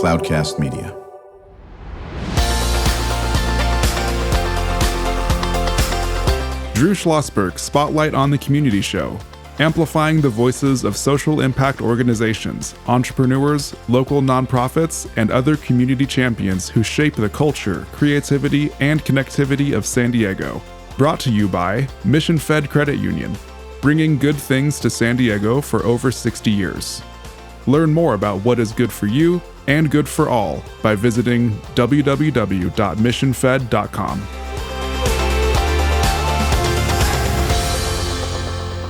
Cloudcast Media. Drew Schlosberg Spotlight on the Community Show, amplifying the voices of social impact organizations, entrepreneurs, local nonprofits, and other community champions who shape the culture, creativity, and connectivity of San Diego. Brought to you by Mission Fed Credit Union, bringing good things to San Diego for over 60 years. Learn more about what is good for you and good for all by visiting www.missionfed.com.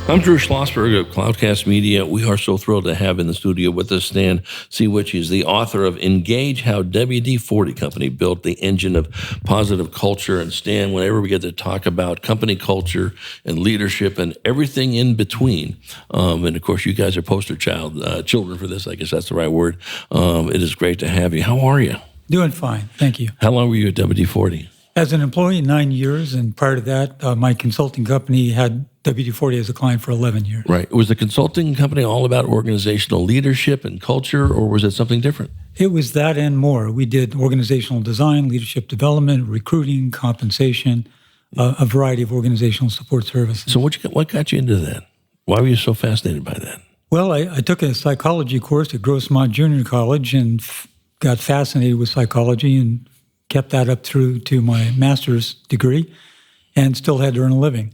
I'm Drew Schlosberg of Cloudcast Media. We are so thrilled to have in the studio with us Stan Sewitch. He's the author of Engage, How WD-40 Company Built the Engine of Positive Culture. And Stan, whenever we get to talk about company culture and leadership and everything in between, and of course you guys are poster children for this, I guess that's the right word. It is great to have you. How are you? Doing fine, thank you. How long were you at WD-40? As an employee, 9 years, and prior to that, my consulting company had WD-40 as a client for 11 years. Right. Was the consulting company all about organizational leadership and culture, or was it something different? It was that and more. We did organizational design, leadership development, recruiting, compensation, a variety of organizational support services. So what got you into that? Why were you so fascinated by that? Well, I took a psychology course at Grossmont Junior College and got fascinated with psychology and kept that up through to my master's degree and still had to earn a living.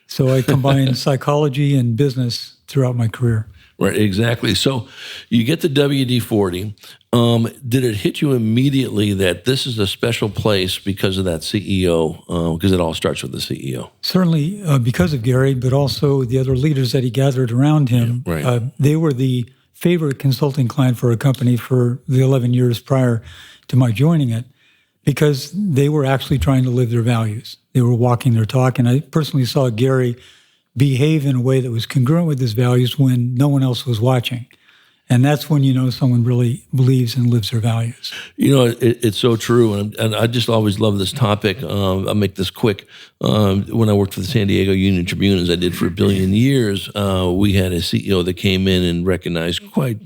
So I combined psychology and business throughout my career. Right, exactly. So you get the WD-40. Did it hit you immediately that this is a special place because of that CEO? Because it all starts with the CEO. Certainly because of Gary, but also the other leaders that he gathered around him. Yeah, right. They were the favorite consulting client for a company for the 11 years prior to my joining it, because they were actually trying to live their values. They were walking their talk, and I personally saw Gary behave in a way that was congruent with his values when no one else was watching. And that's when you know someone really believes and lives their values. You know, it's so true, and I just always love this topic. I'll make this quick. When I worked for the San Diego Union Tribune, as I did for a billion years, we had a CEO that came in and recognized quite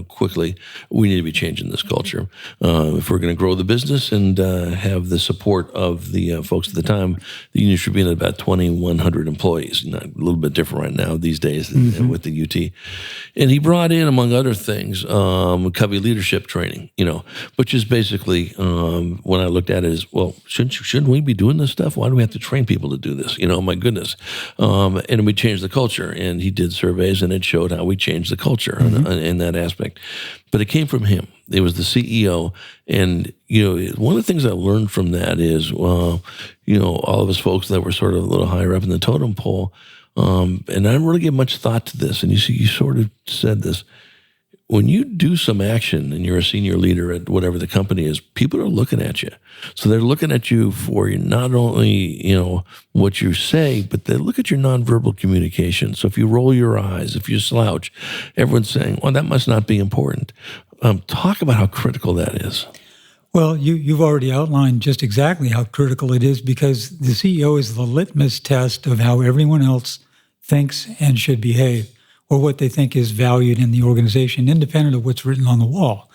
quickly we need to be changing this culture if we're going to grow the business and have the support of the folks at the time. The Union Tribune had about 2,100 employees, a little bit different right now these days with the UT. And he brought in, among other things, Covey leadership training, which is basically, when I looked at it, is, well, shouldn't we be doing this stuff? Why do we have to train people to do this? My goodness. And we changed the culture, and he did surveys, and it showed how we changed the culture in that aspect. But it came from him. It was the CEO. And, one of the things I learned from that is, all of us folks that were sort of a little higher up in the totem pole, and I didn't really give much thought to this, and you sort of said this, when you do some action and you're a senior leader at whatever the company is, people are looking at you. So they're looking at you for not only, what you say, but they look at your nonverbal communication. So if you roll your eyes, if you slouch, everyone's saying, well, that must not be important. Talk about how critical that is. Well, you've already outlined just exactly how critical it is, because the CEO is the litmus test of how everyone else thinks and should behave, or what they think is valued in the organization, independent of what's written on the wall.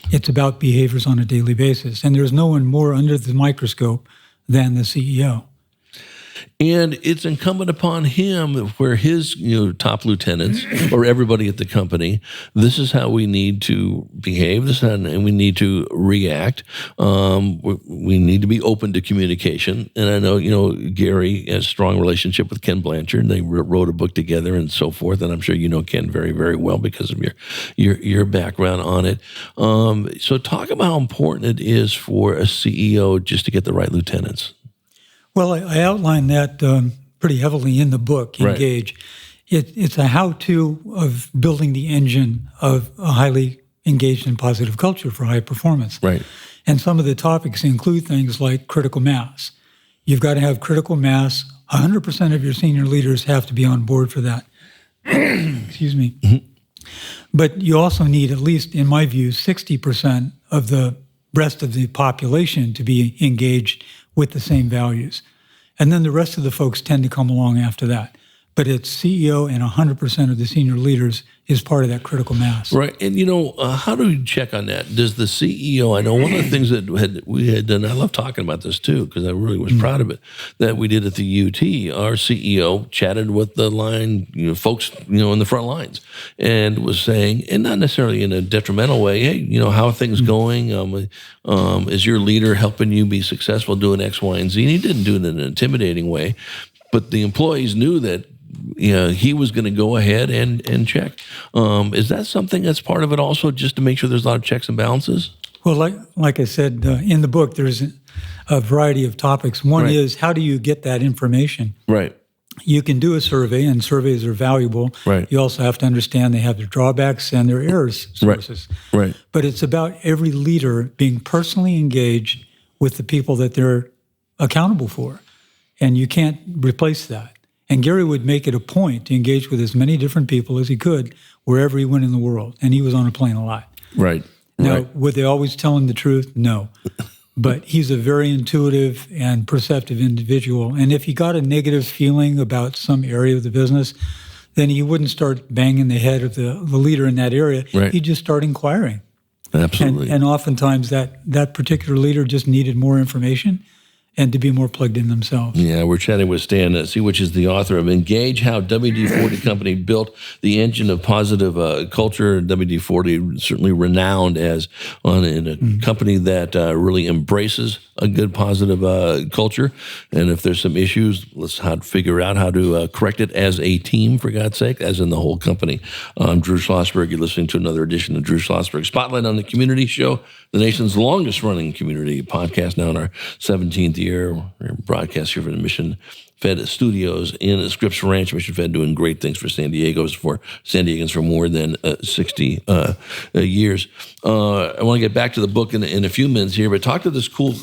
It's about behaviors on a daily basis. And there's no one more under the microscope than the CEO. And it's incumbent upon him, where his top lieutenants or everybody at the company, this is how we need to behave, and we need to react. We need to be open to communication. And I know, Gary has a strong relationship with Ken Blanchard. They wrote a book together and so forth. And I'm sure you know Ken very, very well because of your background on it. So talk about how important it is for a CEO just to get the right lieutenants. Well, I outlined that pretty heavily in the book, Engage. Right. It's a how-to of building the engine of a highly engaged and positive culture for high performance. Right. And some of the topics include things like critical mass. You've got to have critical mass. 100% of your senior leaders have to be on board for that. Excuse me. Mm-hmm. But you also need, at least in my view, 60% of the rest of the population to be engaged with the same values. And then the rest of the folks tend to come along after that. but its CEO and 100% of the senior leaders is part of that critical mass. Right. And, how do we check on that? Does the CEO, I know one of the things that we had done, I love talking about this too, because I really was proud of it, that we did at the UT, our CEO chatted with the line, folks, in the front lines, and was saying, and not necessarily in a detrimental way, hey, how are things going? Is your leader helping you be successful doing X, Y, and Z? And he didn't do it in an intimidating way, but the employees knew that he was going to go ahead and check. Is that something that's part of it also, just to make sure there's a lot of checks and balances? Well, like I said, in the book, there's a variety of topics. One is, how do you get that information? Right. You can do a survey, and surveys are valuable. Right. You also have to understand they have their drawbacks and their errors sources. Right. But it's about every leader being personally engaged with the people that they're accountable for. And you can't replace that. And Gary would make it a point to engage with as many different people as he could wherever he went in the world. And he was on a plane a lot. Right. Now, would they always tell him the truth? No. But he's a very intuitive and perceptive individual. And if he got a negative feeling about some area of the business, then he wouldn't start banging the head of the leader in that area. Right. He'd just start inquiring. Absolutely. And oftentimes that particular leader just needed more information and to be more plugged in themselves. Yeah, we're chatting with Stan Sewitch, is the author of Engage, How WD-40 Company Built the Engine of Positive Culture. WD-40 certainly renowned as in a company that really embraces a good positive culture. And if there's some issues, let's figure out how to correct it as a team, for God's sake, as in the whole company. I'm Drew Schlosberg. You're listening to another edition of Drew Schlosberg Spotlight on the Community Show, the nation's longest running community podcast, now in our 17th year. We're broadcast here from the Mission Fed Studios in Scripps Ranch. Mission Fed doing great things for San Diegans for more than 60 years. I want to get back to the book in a few minutes here, but talk to this cool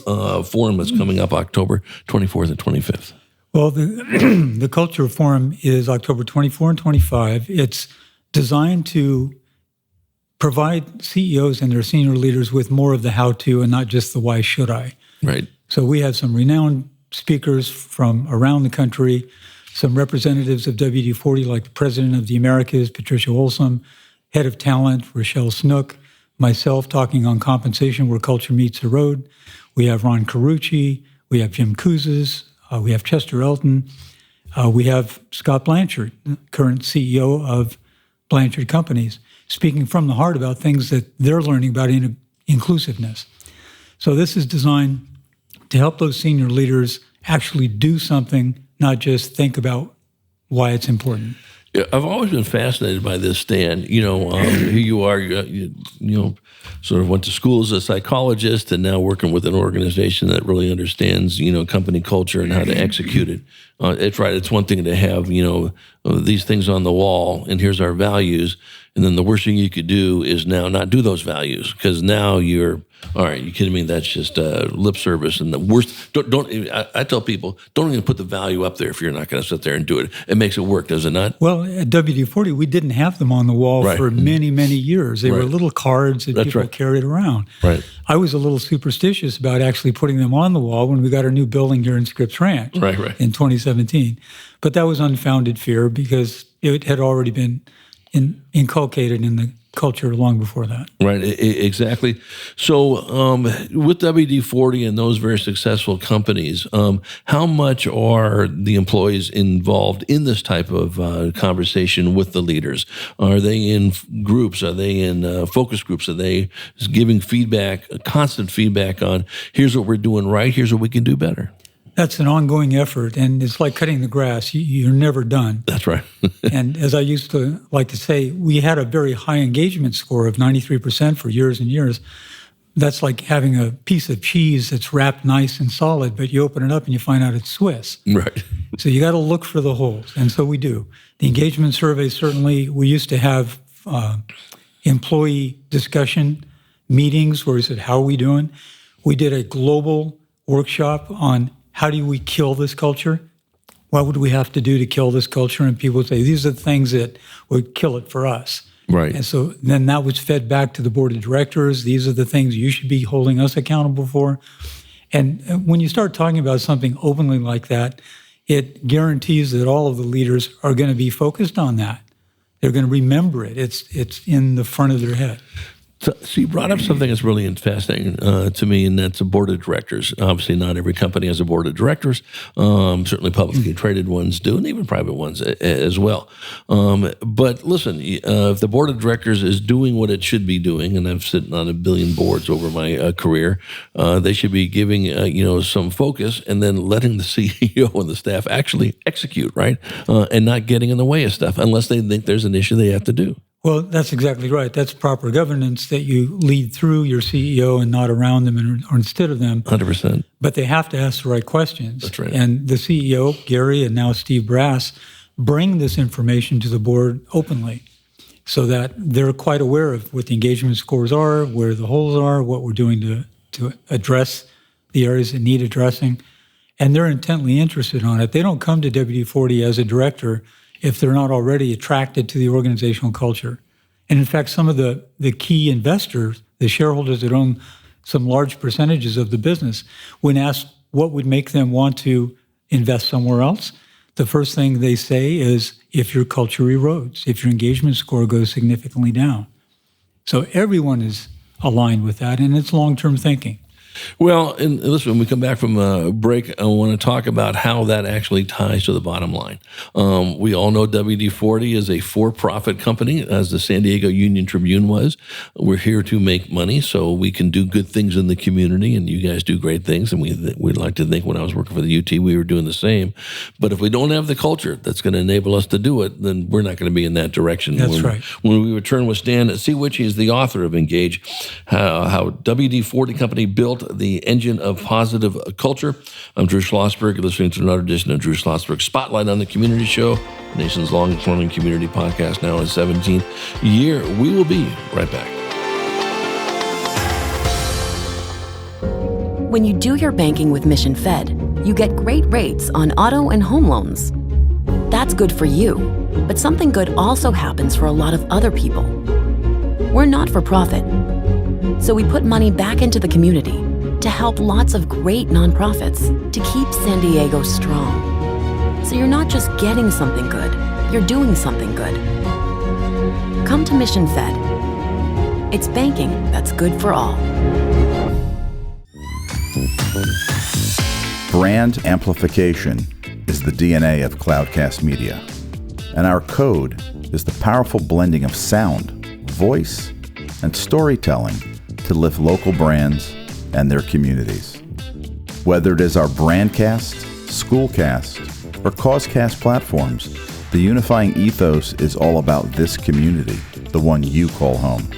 forum that's coming up October 24th and 25th. Well, the Culture Forum is October 24 and 25. It's designed to provide CEOs and their senior leaders with more of the how-to and not just the why should I. Right. So we have some renowned speakers from around the country, some representatives of WD-40 like the President of the Americas, Patricia Olsum, Head of Talent, Rochelle Snook, myself talking on compensation where culture meets the road. We have Ron Carucci, we have Jim Kouzes, we have Chester Elton, we have Scott Blanchard, current CEO of Blanchard Companies, speaking from the heart about things that they're learning about inclusiveness. So this is designed to help those senior leaders actually do something, not just think about why it's important. Yeah, I've always been fascinated by this, Stan. Here you are, sort of went to school as a psychologist and now working with an organization that really understands, company culture and how to execute it. It's right. It's one thing to have, these things on the wall and here's our values. And then the worst thing you could do is now not do those values because now you're, all right, you kidding me? That's just lip service. And the worst, I tell people, don't even put the value up there if you're not going to sit there and do it. It makes it work, does it not? Well, at WD-40, we didn't have them on the wall for many, many years. They were little cards that people carried around. Right. I was a little superstitious about actually putting them on the wall when we got our new building here in Scripps Ranch in 2017. But that was unfounded fear because it had already been inculcated in the culture long before that. Right, exactly. So with WD-40 and those very successful companies, how much are the employees involved in this type of conversation with the leaders? Are they in groups? Are they in focus groups? Are they giving feedback, constant feedback on here's what we're doing right, here's what we can do better? That's an ongoing effort, and it's like cutting the grass. You're never done. That's right. And as I used to like to say, we had a very high engagement score of 93% for years and years. That's like having a piece of cheese that's wrapped nice and solid, but you open it up and you find out it's Swiss. Right. So you got to look for the holes, and so we do. The engagement survey, certainly, we used to have employee discussion meetings where we said, how are we doing? We did a global workshop on how do we kill this culture? What would we have to do to kill this culture? And people would say, these are the things that would kill it for us. Right. And so then that was fed back to the board of directors. These are the things you should be holding us accountable for. And when you start talking about something openly like that, it guarantees that all of the leaders are going to be focused on that. They're going to remember it. It's in the front of their head. So you brought up something that's really fascinating to me, and that's a board of directors. Obviously, not every company has a board of directors. Certainly publicly traded ones do, and even private ones as well. But listen, if the board of directors is doing what it should be doing, and I've sitting on 1 billion boards over my career, they should be giving some focus and then letting the CEO and the staff actually execute, right? And not getting in the way of stuff unless they think there's an issue they have to do. Well, that's exactly right. That's proper governance, that you lead through your CEO and not around them or instead of them. 100%. But they have to ask the right questions. That's right. And the CEO, Gary, and now Steve Brass, bring this information to the board openly so that they're quite aware of what the engagement scores are, where the holes are, what we're doing to address the areas that need addressing. And they're intently interested on it. They don't come to WD-40 as a director if they're not already attracted to the organizational culture. And in fact, some of the key investors, the shareholders that own some large percentages of the business, when asked what would make them want to invest somewhere else, the first thing they say is if your culture erodes, if your engagement score goes significantly down. So everyone is aligned with that, and it's long-term thinking. Well, and listen, when we come back from a break, I want to talk about how that actually ties to the bottom line. We all know WD-40 is a for-profit company, as the San Diego Union Tribune was. We're here to make money so we can do good things in the community, and you guys do great things, and we'd like to think when I was working for the UT, we were doing the same. But if we don't have the culture that's going to enable us to do it, then we're not going to be in that direction. That's right. When we return with Stan Sewitch, he's the author of Engage, how WD-40 Company built the engine of positive culture. I'm Drew Schlosberg. You're listening to another edition of Drew Schlosberg Spotlight on the Community Show, the nation's longest-running community podcast, now in its 17th year. We will be right back. When you do your banking with Mission Fed, you get great rates on auto and home loans. That's good for you, but something good also happens for a lot of other people. We're not for profit, so we put money back into the community to help lots of great nonprofits to keep San Diego strong. So you're not just getting something good, you're doing something good. Come to Mission Fed. It's banking that's good for all. Brand amplification is the DNA of Cloudcast Media, and our code is the powerful blending of sound, voice, and storytelling to lift local brands and their communities. Whether it is our Brandcast, Schoolcast, or Causecast platforms, the unifying ethos is all about this community, the one you call home.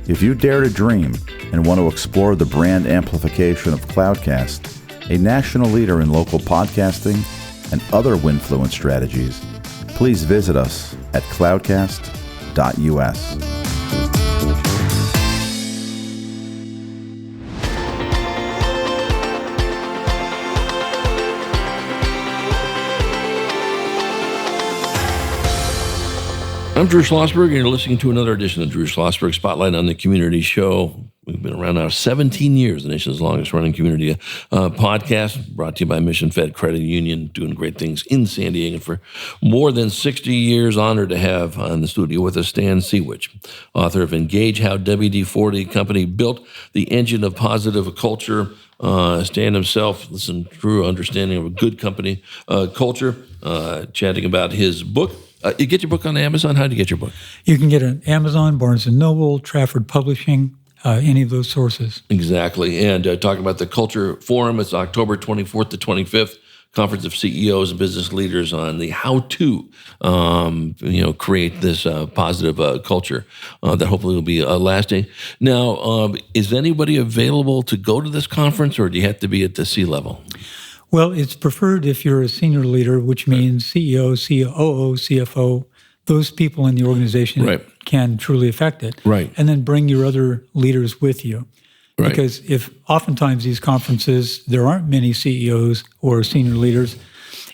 If you dare to dream and want to explore the brand amplification of Cloudcast, a national leader in local podcasting and other Winfluence strategies, please visit us at cloudcast.us. I'm Drew Schlosberg, and you're listening to another edition of Drew Schlosberg Spotlight on the Community Show. We've been around now 17 years, the nation's longest-running community podcast, brought to you by Mission Fed Credit Union, doing great things in San Diego for more than 60 years. Honored to have in the studio with us Stan Sewitch, author of Engage, How WD-40 Company Built the Engine of Positive Culture. Stan himself, listen, true understanding of a good company culture, chatting about his book. You get your book on Amazon? How do you get your book? You can get it on Amazon, Barnes & Noble, Trafford Publishing, any of those sources. Exactly. And talking about the Culture Forum, it's October 24th to 25th, Conference of CEOs and Business Leaders on the how to, create this positive culture that hopefully will be lasting. Now, is anybody available to go to this conference, or do you have to be at the C-level? Well, it's preferred if you're a senior leader, which means CEO, COO, CFO, those people in the organization can truly affect it. Right. And then bring your other leaders with you. Right. Because if oftentimes these conferences, there aren't many CEOs or senior leaders,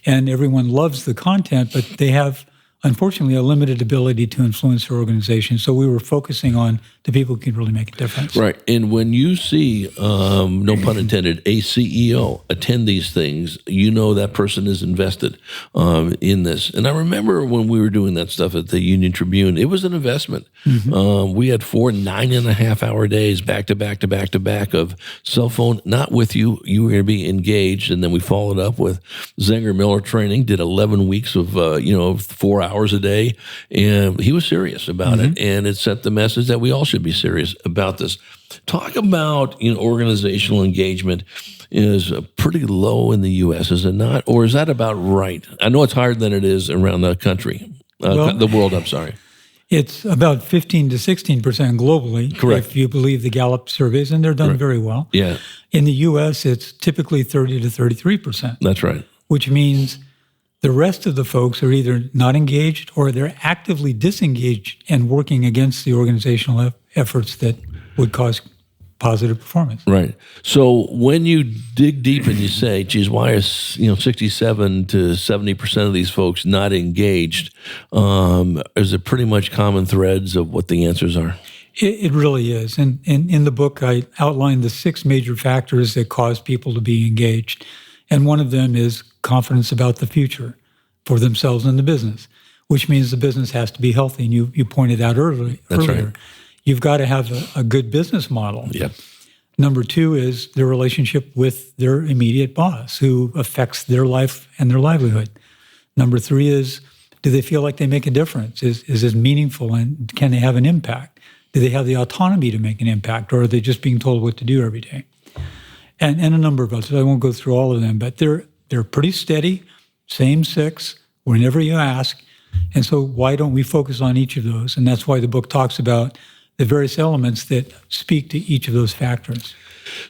and everyone loves the content, but they have unfortunately, a limited ability to influence their organization. So we were focusing on the people who could really make a difference. Right. And when you see, no pun intended, a CEO attend these things, you know that person is invested in this. And I remember when we were doing that stuff at the Union Tribune, it was an investment. We had 4 9.5-hour days back to back to back to back of cell phone, not with you. You were going to be engaged. And then we followed up with Zenger Miller training, did 11 weeks of, 4 hours a day. And he was serious about it. And it sent the message that we all should be serious about this. Talk about organizational engagement is pretty low in the U.S., is it not? Or is that about right? I know it's higher than it is around the country, the world, I'm sorry. It's about 15 to 16% globally, Correct. if you believe the Gallup surveys, and they're done very well. Yeah. In the U.S., it's typically 30 to 33%. That's right. Which means the rest of the folks are either not engaged or they're actively disengaged and working against the organizational efforts that would cause positive performance. Right. So when you dig deep and you say, geez, why is 67 to 70% of these folks not engaged? Is it pretty much common threads of what the answers are? It really is. And in the book, I outlined the 6 major factors that cause people to be engaged. And one of them is confidence about the future for themselves and the business, which means the business has to be healthy. And you pointed out earlier. Right. You've got to have a good business model. Yep. Number 2 is their relationship with their immediate boss, who affects their life and their livelihood. Number 3 is, do they feel like they make a difference? Is it meaningful, and can they have an impact? Do they have the autonomy to make an impact, or are they just being told what to do every day? And a number of others. I won't go through all of them, but they're pretty steady, same 6, whenever you ask. And so why don't we focus on each of those? And that's why the book talks about the various elements that speak to each of those factors.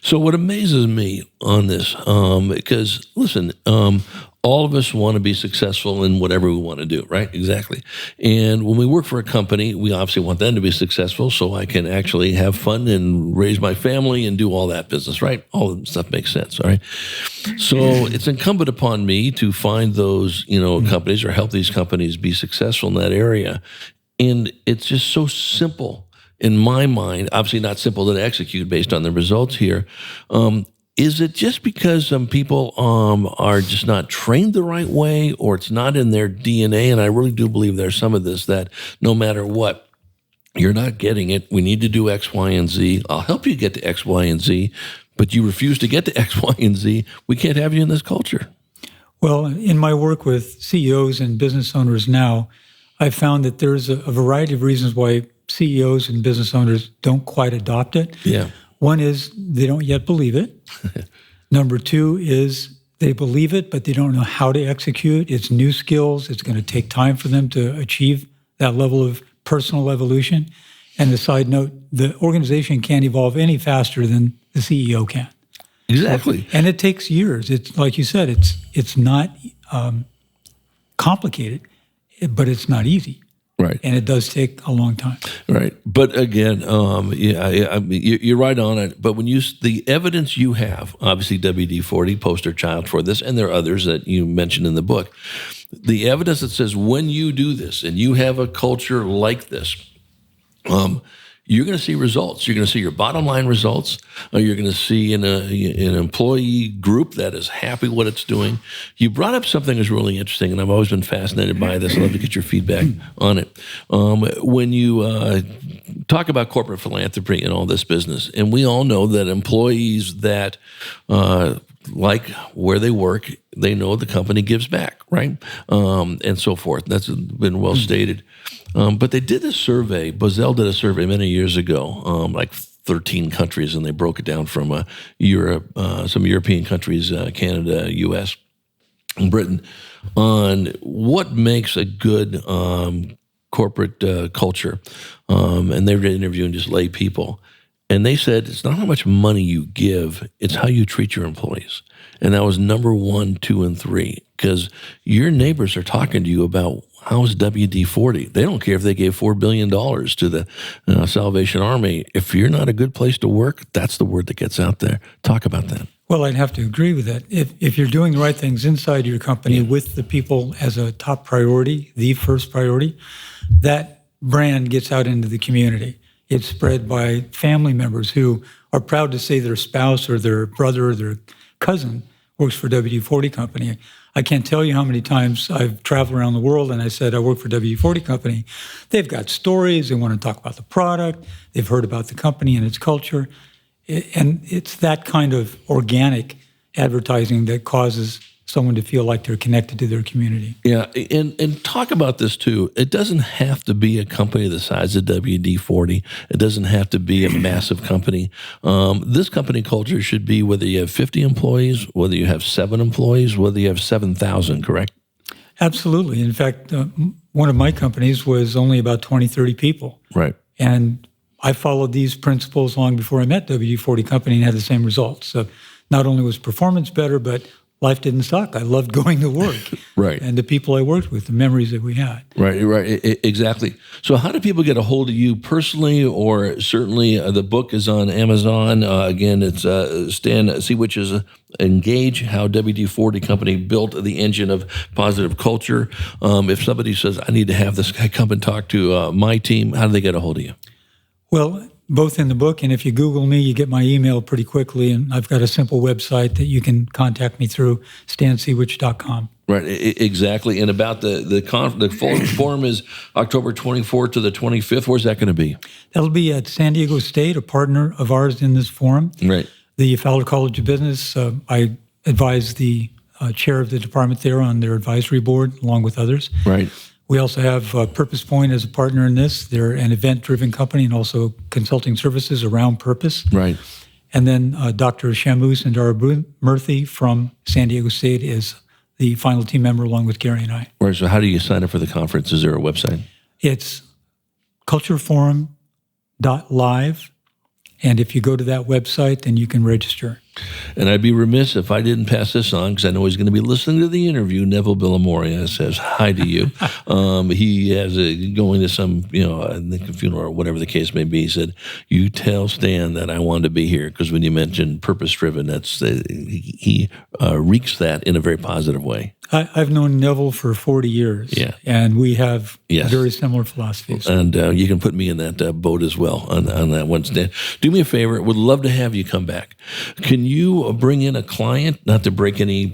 So what amazes me on this, because listen, all of us want to be successful in whatever we want to do, right? Exactly. And when we work for a company, we obviously want them to be successful so I can actually have fun and raise my family and do all that business, right? All of that stuff makes sense, all right? So it's incumbent upon me to find those, companies or help these companies be successful in that area. And it's just so simple. In my mind, obviously not simple to execute based on the results here. Is it just because some people are just not trained the right way, or it's not in their DNA? And I really do believe there's some of this, that no matter what, you're not getting it. We need to do X, Y, and Z. I'll help you get to X, Y, and Z, but you refuse to get to X, Y, and Z. We can't have you in this culture. Well, in my work with CEOs and business owners now, I've found that there's a variety of reasons why CEOs and business owners don't quite adopt it. Yeah. One is they don't yet believe it. Number 2 is they believe it, but they don't know how to execute. It's new skills. It's going to take time for them to achieve that level of personal evolution. And a side note, the organization can't evolve any faster than the CEO can. Exactly. And it takes years. It's like you said, it's not complicated, but it's not easy. Right. And it does take a long time. Right. But again, you're right on it. But when the evidence you have, obviously WD-40, poster child for this, and there are others that you mentioned in the book, the evidence that says when you do this and you have a culture like this, you're going to see results. You're going to see your bottom line results. You're going to see an employee group that is happy what it's doing. You brought up something that's really interesting, and I've always been fascinated by this. I'd love to get your feedback on it. When you talk about corporate philanthropy and all this business, and we all know that employees that like where they work, they know the company gives back, right? And so forth. That's been well stated. But they did a survey. Bozell did a survey many years ago, like 13 countries, and they broke it down from Europe, some European countries, Canada, U.S., and Britain, on what makes a good corporate culture. And they were interviewing just lay people. And they said, it's not how much money you give, it's how you treat your employees. And that was number 1, 2, and 3, because your neighbors are talking to you about how's WD-40. They don't care if they gave $4 billion to the Salvation Army. If you're not a good place to work, that's the word that gets out there. Talk about that. Well, I'd have to agree with that. If you're doing the right things inside your company with the people as a top priority, the first priority, that brand gets out into the community. It's spread by family members who are proud to say their spouse or their brother or their cousin works for WD-40 Company. I can't tell you how many times I've traveled around the world and I said, I work for WD-40 Company. They've got stories. They want to talk about the product. They've heard about the company and its culture. And it's that kind of organic advertising that causes someone to feel like they're connected to their community. Yeah, and talk about this too. It doesn't have to be a company the size of WD-40. It doesn't have to be a massive company. This company culture should be whether you have 50 employees, whether you have 7 employees, whether you have 7,000, correct? Absolutely. In fact, one of my companies was only about 20, 30 people. Right. And I followed these principles long before I met WD-40 Company and had the same results. So not only was performance better, but life didn't suck. I loved going to work. Right. And the people I worked with, the memories that we had. Right, exactly. So how do people get a hold of you personally, or certainly the book is on Amazon. Again, it's Stan Sewitch's Engage, How WD-40 Company Built the Engine of Positive Culture. If somebody says, I need to have this guy come and talk to my team, how do they get a hold of you? Well, both in the book, and if you Google me, you get my email pretty quickly, and I've got a simple website that you can contact me through, stansewitch.com. Right, exactly. And about the forum is October 24th to the 25th. Where's that going to be? That'll be at San Diego State, a partner of ours in this forum. Right. The Fowler College of Business, I advise the chair of the department there on their advisory board, along with others. Right. We also have Purpose Point as a partner in this. They're an event-driven company and also consulting services around purpose. Right. And then Dr. Shamu Sundarabmurthy from San Diego State is the final team member along with Gary and I. Right. So how do you sign up for the conference? Is there a website? It's cultureforum.live. And if you go to that website, then you can register. And I'd be remiss if I didn't pass this on, because I know he's going to be listening to the interview. Neville Villamoria says hi to you. He has going to some, I think a funeral or whatever the case may be. He said, "You tell Stan that I wanted to be here," because when you mentioned purpose-driven, that's he reeks that in a very positive way. I've known Neville for 40 years, and we have very similar philosophies. And you can put me in that boat as well on that one, Stan. Do me a favor. Would love to have you come back. Can you bring in a client, not to break any,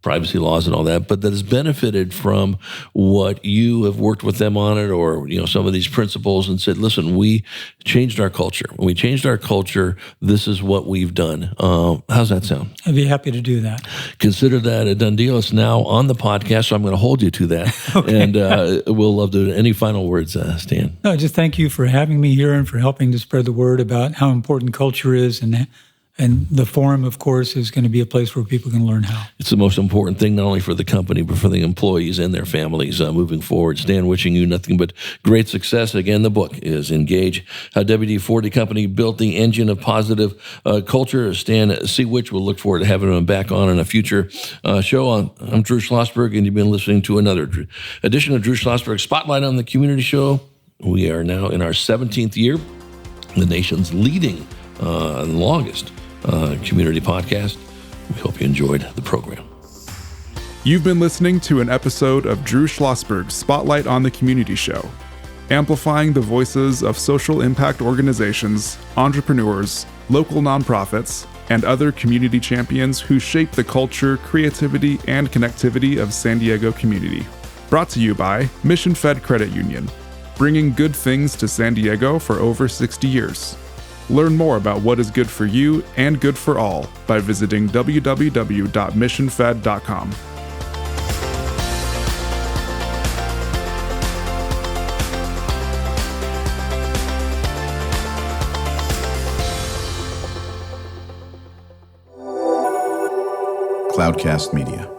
privacy laws and all that, but that has benefited from what you have worked with them on it, or some of these principles, and said, listen, we changed our culture. When we changed our culture, this is what we've done. How's that sound? I'd be happy to do that. Consider that a done deal. It's now on the podcast, so I'm going to hold you to that. Okay. And we'll love to. Any final words, Stan? No, just thank you for having me here and for helping to spread the word about how important culture is, and the forum, of course, is going to be a place where people can learn how. It's the most important thing, not only for the company, but for the employees and their families moving forward. Stan, wishing you nothing but great success. Again, the book is Engage, How WD-40 Company Built the Engine of Positive Culture. Stan Sewitch, we'll look forward to having him back on a future show. I'm Drew Schlosberg, and you've been listening to another edition of Drew Schlosberg Spotlight on the Community Show. We are now in our 17th year, the nation's leading and longest community podcast. We hope you enjoyed the program. You've been listening to an episode of Drew Schlosberg's Spotlight on the Community Show, amplifying the voices of social impact organizations, entrepreneurs, local nonprofits, and other community champions who shape the culture, creativity, and connectivity of San Diego community. Brought to you by Mission Fed Credit Union, bringing good things to San Diego for over 60 years. Learn more about what is good for you and good for all by visiting www.missionfed.com. Cloudcast Media.